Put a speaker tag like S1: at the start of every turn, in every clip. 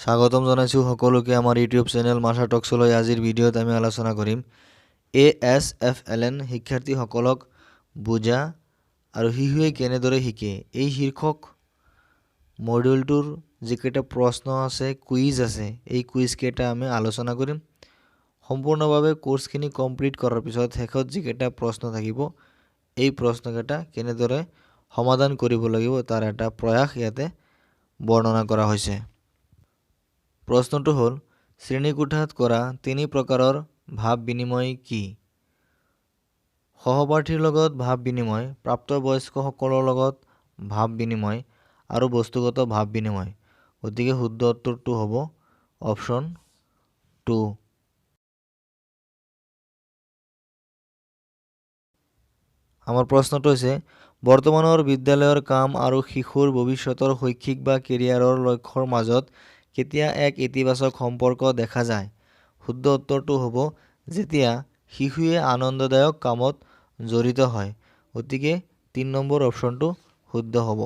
S1: স্বাগতম জানাইছো সকলোকে আমাৰ ইউটিউব চেনেল মাছা টকছলৈ। আজিৰ ভিডিঅ'ত আমি আলোচনা কৰিম ASFLN শিক্ষাৰ্থীসকলক বুজা আৰু শিশুৱে কেনেদৰে শিকে। এই শীৰ্ষক মডিউলটোৰ যিকেইটা প্ৰশ্ন আছে, কুইজ আছে, এই কুইজ কেইটা আমি আলোচনা কৰিম। সম্পূৰ্ণভাৱে কোৰ্সখিনি কমপ্লিট কৰাৰ পিছত শেষত যিকেইটা প্ৰশ্ন থাকিব, এই প্ৰশ্নকেইটা কেনেদৰে সমাধান কৰিব লাগিব তাৰ এটা প্ৰয়াস ইয়াতে বৰ্ণনা কৰা হৈছে। প্ৰশ্নটো হ'ল, শ্ৰেণীকোঠাত কৰা 3 প্ৰকাৰৰ ভাৱ বিনিময় কি? সহপাঠীৰ লগত ভাৱ বিনিময়, প্ৰাপ্তবয়স্কসকলৰ লগত ভাৱ বিনিময় আৰু বস্তুগত ভাৱ বিনিময়। গতিকে শুদ্ধ উত্তৰটো হ'ব অপশ্যন 2। আমাৰ প্ৰশ্নটো হৈছে, বৰ্তমানৰ বিদ্যালয়ৰ কাম আৰু শিশুৰ ভৱিষ্যতৰ শৈক্ষিক বা কেৰিয়াৰৰ লক্ষ্যৰ মাজত কেতিয়া এক ইতিবাচক সম্পৰ্ক দেখা যায়? শুদ্ধ উত্তৰটো হ'ব যেতিয়া শিশুৱে আনন্দদায়ক কামত জড়িত হয়। গতিকে 3 নম্বৰ অপশ্যনটো শুদ্ধ হ'ব।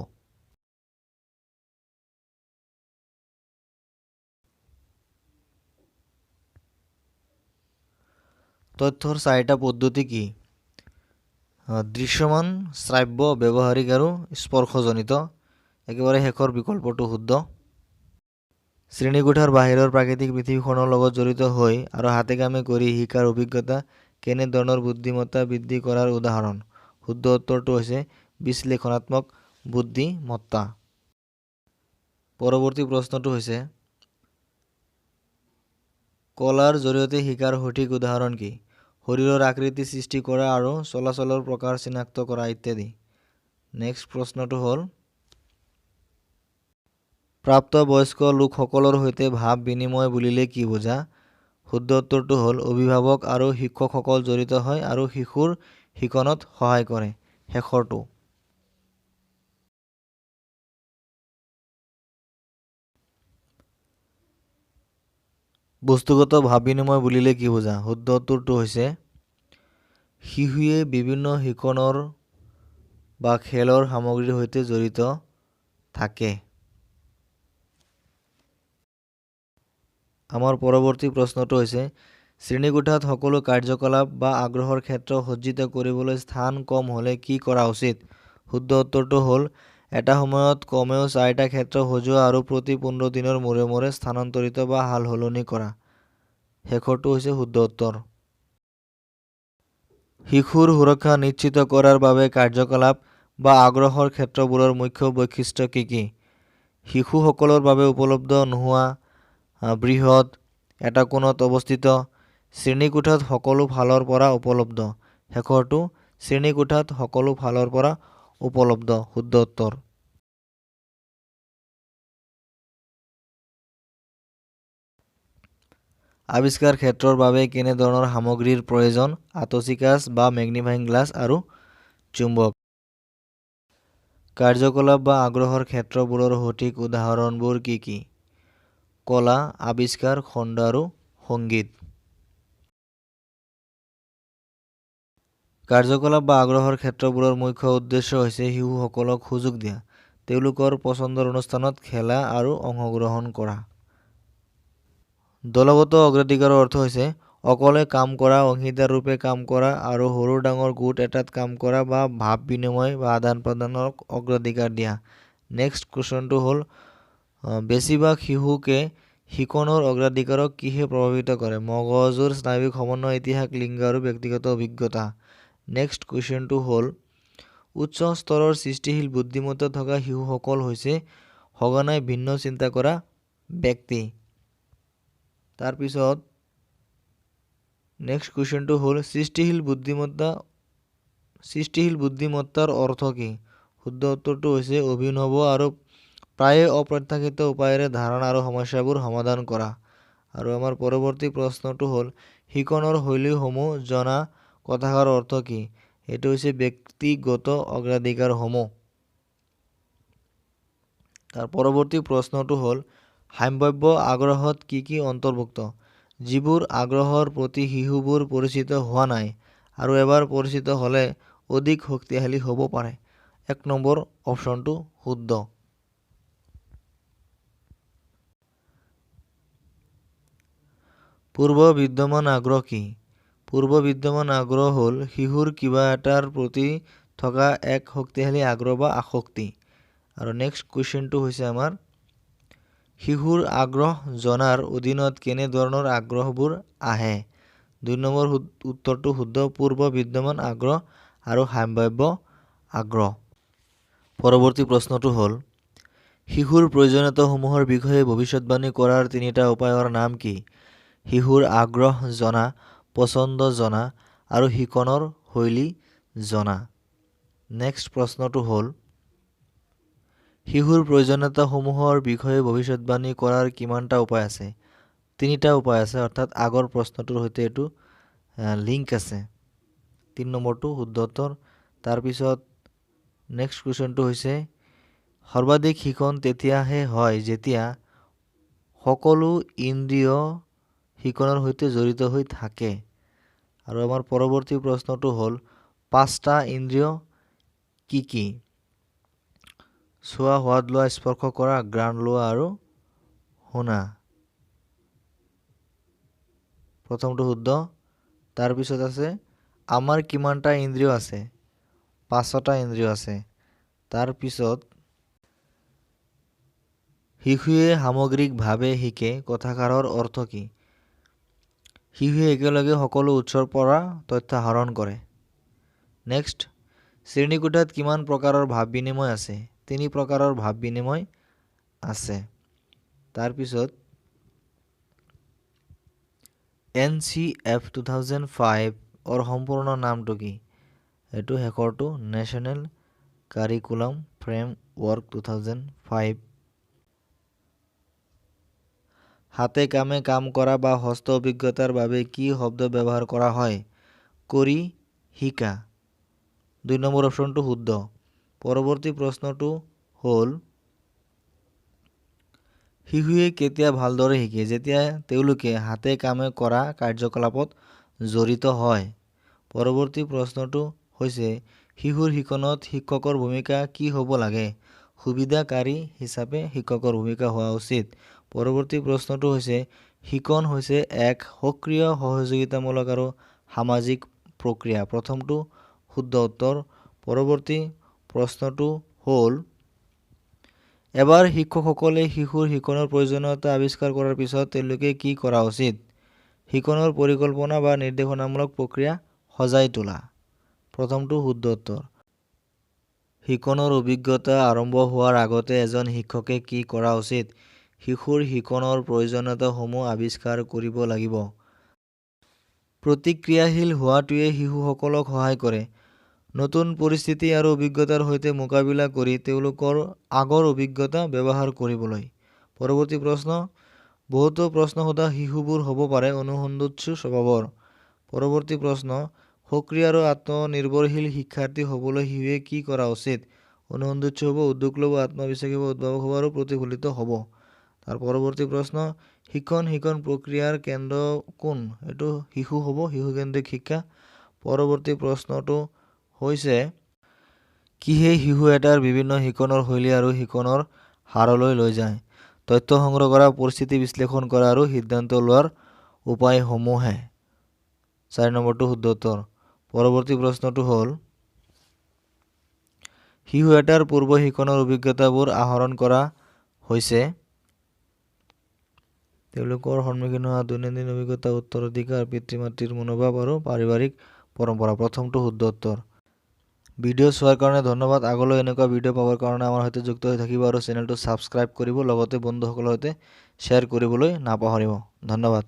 S1: তথ্যৰ 4টা পদ্ধতি কি? দৃশ্যমান, শ্ৰাব্য, ব্যৱহাৰিক আৰু স্পৰ্শজনিত। একেবাৰে শেষৰ বিকল্পটো শুদ্ধ। শ্ৰেণীকোঠাৰ বাহিৰৰ প্ৰাকৃতিক পৃথিৱীখনৰ লগত জড়িত হৈ আৰু হাতে কামে কৰি শিকাৰ অভিজ্ঞতা কেনেধৰণৰ বুদ্ধিমত্তা বৃদ্ধি কৰাৰ উদাহৰণ? শুদ্ধ উত্তৰটো হৈছে বিশ্লেষণাত্মক বুদ্ধিমত্তা। পৰৱৰ্তী প্ৰশ্নটো হৈছে, কলাৰ জৰিয়তে শিকাৰ সঠিক উদাহৰণ কি? শৰীৰৰ আকৃতি সৃষ্টি কৰা আৰু চলাচলৰ প্ৰকাৰ চিনাক্ত কৰা ইত্যাদি। নেক্সট প্ৰশ্নটো হ'ল, প্ৰাপ্তবয়স্ক লোকসকলৰ সৈতে ভাৱ বিনিময় বুলিলে কি বুজা? শুদ্ধ উত্তৰটো হ'ল অভিভাৱক আৰু শিক্ষকসকল জড়িত হয় আৰু শিশুৰ শিকনত সহায় কৰে। শেষৰটো। বস্তুগত ভাৱ বিনিময় বুলিলে কি বুজা? শুদ্ধ উত্তৰটো হৈছে শিশুৱে বিভিন্ন শিকনৰ বা খেলৰ সামগ্ৰীৰ সৈতে জড়িত থাকে। আমাৰ পৰৱৰ্তী প্ৰশ্নটো হৈছে, শ্ৰেণীকোঠাত সকলো কাৰ্যকলাপ বা আগ্ৰহৰ ক্ষেত্ৰ সজ্জিত কৰিবলৈ স্থান কম হ'লে কি কৰা উচিত? শুদ্ধ উত্তৰটো হ'ল এটা সময়ত কমেও 4টা ক্ষেত্ৰ সজোৱা আৰু প্ৰতি 15 দিনৰ মূৰে মূৰে স্থানান্তৰিত বা হাল সলনি কৰা। শেষৰটো হৈছে শুদ্ধ উত্তৰ। শিশুৰ সুৰক্ষা নিশ্চিত কৰাৰ বাবে কাৰ্যকলাপ বা আগ্ৰহৰ ক্ষেত্ৰবোৰৰ মুখ্য বৈশিষ্ট্য কি কি? শিশুসকলৰ বাবে উপলব্ধ নোহোৱা, বৃহৎ, এটা কোণত অৱস্থিত, শ্ৰেণীকোঠাত সকলো ফালৰ পৰা উপলব্ধ। শেষৰটো শ্ৰেণীকোঠাত সকলো ফালৰ পৰা উপলব্ধ। শুদ্ধ উত্তৰ। আৱিষ্কাৰ ক্ষেত্ৰৰ বাবে কেনেধৰণৰ সামগ্ৰীৰ প্ৰয়োজন? আতচিকাছ বা মেগনিফাইং গ্লাছ আৰু চুম্বক। কাৰ্যকলাপ বা আগ্ৰহৰ ক্ষেত্ৰবোৰৰ সঠিক উদাহৰণবোৰ কি কি? কলা, আৱিষ্কাৰ, খণ্ড আৰু সংগীত। কাৰ্যকলাপ বা আগ্ৰহৰ ক্ষেত্ৰবোৰৰ মুখ্য উদ্দেশ্য হৈছে শিশুসকলক সুযোগ দিয়া, তেওঁলোকৰ পচন্দৰ অনুষ্ঠানত খেলা আৰু অংশগ্ৰহণ কৰা। দলগত অগ্ৰাধিকাৰৰ অৰ্থ হৈছে অকলে কাম কৰা, অংশীদাৰ ৰূপে কাম কৰা আৰু সৰু ডাঙৰ গোট এটাত কাম কৰা বা ভাৱ বিনিময় বা আদান প্ৰদানক অগ্ৰাধিকাৰ দিয়া। নেক্সট কুৱেশ্যনটো হ'ল, বেছিভাগ শিশুকে শিকনৰ অগ্ৰাধিকাৰক কিহে প্ৰভাৱিত কৰে? মগজুৰ স্নায়বিক সমন্বয়, ইতিহাস, লিংগ আৰু ব্যক্তিগত অভিজ্ঞতা। নেক্সট কুৱেশ্যনটো হ'ল, উচ্চ স্তৰৰ সৃষ্টিশীল বুদ্ধিমত্তা থকা শিশুসকল হৈছে সঘনাই ভিন্ন চিন্তা কৰা ব্যক্তি। তাৰপিছত নেক্সট কুৱেশ্যনটো হ'ল, সৃষ্টিশীল বুদ্ধিমত্তাৰ অৰ্থ কি? শুদ্ধ উত্তৰটো হৈছে অভিনৱ আৰু প্ৰায়ে অপ্ৰত্যাশিত উপায়েৰে ধাৰণা আৰু সমস্যাবোৰ সমাধান কৰা। আৰু আমাৰ পৰৱৰ্তী প্ৰশ্নটো হ'ল, শিকনৰ শৈলীসমূহ জনা কথাষাৰৰ অৰ্থ কি? এইটো হৈছে ব্যক্তিগত অগ্ৰাধিকাৰসমূহ। তাৰ পৰৱৰ্তী প্ৰশ্নটো হ'ল, সম্ভাৱ্য আগ্ৰহত কি কি অন্তৰ্ভুক্ত? যিবোৰ আগ্ৰহৰ প্ৰতি শিশুবোৰ পৰিচিত হোৱা নাই আৰু এবাৰ পৰিচিত হ'লে অধিক শক্তিশালী হ'ব পাৰে। 1 নম্বৰ অপশ্যনটো শুদ্ধ। পূৰ্ব বিদ্যমান আগ্ৰহ কি? পূৰ্ব বিদ্যমান আগ্ৰহ হ'ল শিশুৰ কিবা এটাৰ প্ৰতি থকা এক শক্তিশালী আগ্ৰহ বা আসক্তি। আৰু নেক্সট কুৱেশ্যনটো হৈছে আমাৰ শিশুৰ আগ্ৰহ জনাৰ অধীনত কেনেধৰণৰ আগ্ৰহবোৰ আহে? 2 নম্বৰ উত্তৰটো শুদ্ধ, পূৰ্ব বিদ্যমান আগ্ৰহ আৰু সম্ভাৱ্য আগ্ৰহ। পৰৱৰ্তী প্ৰশ্নটো হ'ল শিশুৰ প্ৰয়োজনীয়তাসমূহৰ বিষয়ে ভৱিষ্যতবাণী কৰাৰ 3টা উপায়ৰ নাম কি? শিশুৰ আগ্ৰহ জনা, পছন্দ জনা আৰু শিকনৰ শৈলী জনা। নেক্সট প্ৰশ্নটো হ'ল শিশুৰ প্ৰয়োজনীয়তাসমূহৰ বিষয়ে ভৱিষ্যতবাণী কৰাৰ কিমানটা উপায় আছে? 3টা উপায় আছে, অৰ্থাৎ আগৰ প্ৰশ্নটোৰ সৈতে এইটো লিংক আছে। 3 নম্বৰটো শুদ্ধ উত্তৰ। তাৰপিছত নেক্সট কুৱেশ্যনটো হৈছে সৰ্বাধিক শিকন তেতিয়াহে হয় যেতিয়া সকলো ইন্দ্ৰিয় শিকনৰ সৈতে জড়িত হৈ থাকে। আৰু আমাৰ পৰৱৰ্তী প্ৰশ্নটো হ'ল 5টা ইন্দ্ৰিয় কি কি? চোৱা, সোৱাদ লোৱা, স্পৰ্শ কৰা, ঘ্ৰাণ লোৱা আৰু শুনা। প্ৰথমটো শুদ্ধ। তাৰপিছত আছে আমাৰ কিমানটা ইন্দ্ৰিয় আছে? 5টা ইন্দ্ৰিয় আছে। তাৰপিছত শিশুৱে সামগ্ৰিকভাৱে শিকে কথাষাৰৰ অৰ্থ কি? শিশুৱে একেলগে সকলো উৎসৰ পৰা তথ্য আহৰণ কৰে। নেক্সট, শ্ৰেণীকোঠাত কিমান প্ৰকাৰৰ ভাৱ বিনিময় আছে? 3 প্ৰকাৰৰ ভাৱ বিনিময় আছে। তাৰপিছত NCF 2005 অৰ সম্পূৰ্ণ নামটো কি? এইটো শেষৰটো নেশ্যনেল কাৰিকুলাম ফ্ৰেমৱৰ্ক 2005। হাতে কামে কাম কৰা বা হস্ত অভিজ্ঞতাৰ বাবে কি শব্দ ব্যৱহাৰ কৰা হয়? কৰি, শিকা। 2 নম্বৰ অপশ্যনটো শুদ্ধ। পৰৱৰ্তী প্ৰশ্নটো হ'ল শিশুৱে কেতিয়া ভালদৰে শিকে? যেতিয়া তেওঁলোকে হাতে কামে কৰা কাৰ্যকলাপত জড়িত হয়। পৰৱৰ্তী প্ৰশ্নটো হৈছে শিশুৰ শিকনত শিক্ষকৰ ভূমিকা কি হ'ব লাগে? সুবিধাকাৰী হিচাপে শিক্ষকৰ ভূমিকা হোৱা উচিত। পৰৱৰ্তী প্ৰশ্নটো হৈছে শিকন হৈছে এক সক্ৰিয় সহযোগিতামূলক আৰু সামাজিক প্ৰক্ৰিয়া। প্ৰথমটো শুদ্ধ উত্তৰ। পৰৱৰ্তী প্ৰশ্নটো হ'ল এবাৰ শিক্ষকসকলে শিশুৰ শিকনৰ প্ৰয়োজনীয়তা আৱিষ্কাৰ কৰাৰ পিছত তেওঁলোকে কি কৰা উচিত? শিকনৰ পৰিকল্পনা বা নিৰ্দেশনামূলক প্ৰক্ৰিয়া সজাই তোলা। প্ৰথমটো শুদ্ধ উত্তৰ। শিকনৰ অভিজ্ঞতা আৰম্ভ হোৱাৰ আগতে এজন শিক্ষকে কি কৰা উচিত? শিশুৰ শিকনৰ প্ৰয়োজনীয়তাসমূহ আৱিষ্কাৰ কৰিব লাগিব। প্ৰতিক্ৰিয়াশীল হোৱাটোৱে শিশুসকলক সহায় কৰে নতুন পৰিস্থিতি আৰু অভিজ্ঞতাৰ সৈতে মোকাবিলা কৰি তেওঁলোকৰ আগৰ অভিজ্ঞতা ব্যৱহাৰ কৰিবলৈ। পৰৱৰ্তী প্ৰশ্ন বহুতো প্ৰশ্ন সোধা শিশুবোৰ হ'ব পাৰে অনুসন্ধানশীল স্বভাৱৰ। পৰৱৰ্তী প্ৰশ্ন সক্ৰিয় আৰু আত্মনিৰ্ভৰশীল শিক্ষাৰ্থী হ'বলৈ শিশুৱে কি কৰা উচিত? অনুসন্ধানশীল হ'ব, উদ্যোগ ল'ব, আত্মবিশ্বাসী হ'ব, উদ্ভাৱক হ'ব আৰু প্ৰতিফলিত হ'ব। তাৰ পৰৱৰ্তী প্ৰশ্ন শিকন প্ৰক্ৰিয়াৰ কেন্দ্ৰ কোন? এইটো শিশু হ'ব, শিশুকেন্দ্ৰিক শিক্ষা। পৰৱৰ্তী প্ৰশ্নটো হৈছে কিহে শিশু এটাৰ বিভিন্ন শিকনৰ শৈলী আৰু শিকনৰ হাৰলৈ লৈ যায়? তথ্য সংগ্ৰহ কৰা, পৰিস্থিতি বিশ্লেষণ কৰা আৰু সিদ্ধান্ত লোৱাৰ উপায়সমূহে। 4 নম্বৰটো শুদ্ধ উত্তৰ। পৰৱৰ্তী প্ৰশ্নটো হ'ল শিশু এটাৰ পূৰ্ব শিকনৰ অভিজ্ঞতাবোৰ আহৰণ কৰা হৈছে তেওঁলোকৰ সন্মুখীন হোৱা দৈনন্দিন অভিজ্ঞতা, উত্তৰাধিকাৰ, পিতৃ-মাতৃৰ মনোভাৱ আৰু পাৰিবাৰিক পৰম্পৰা। প্ৰথমটো শুদ্ধ উত্তৰ। ভিডিঅ' চোৱাৰ কাৰণে ধন্যবাদ। আগলৈ এনেকুৱা ভিডিঅ' পাবৰ কাৰণে আমাৰ সৈতে যুক্ত হৈ থাকিব আৰু চেনেলটো ছাবস্ক্ৰাইব কৰিব, লগতে বন্ধুসকলৰ সৈতে শ্বেয়াৰ কৰিবলৈ নাপাহৰিব। ধন্যবাদ।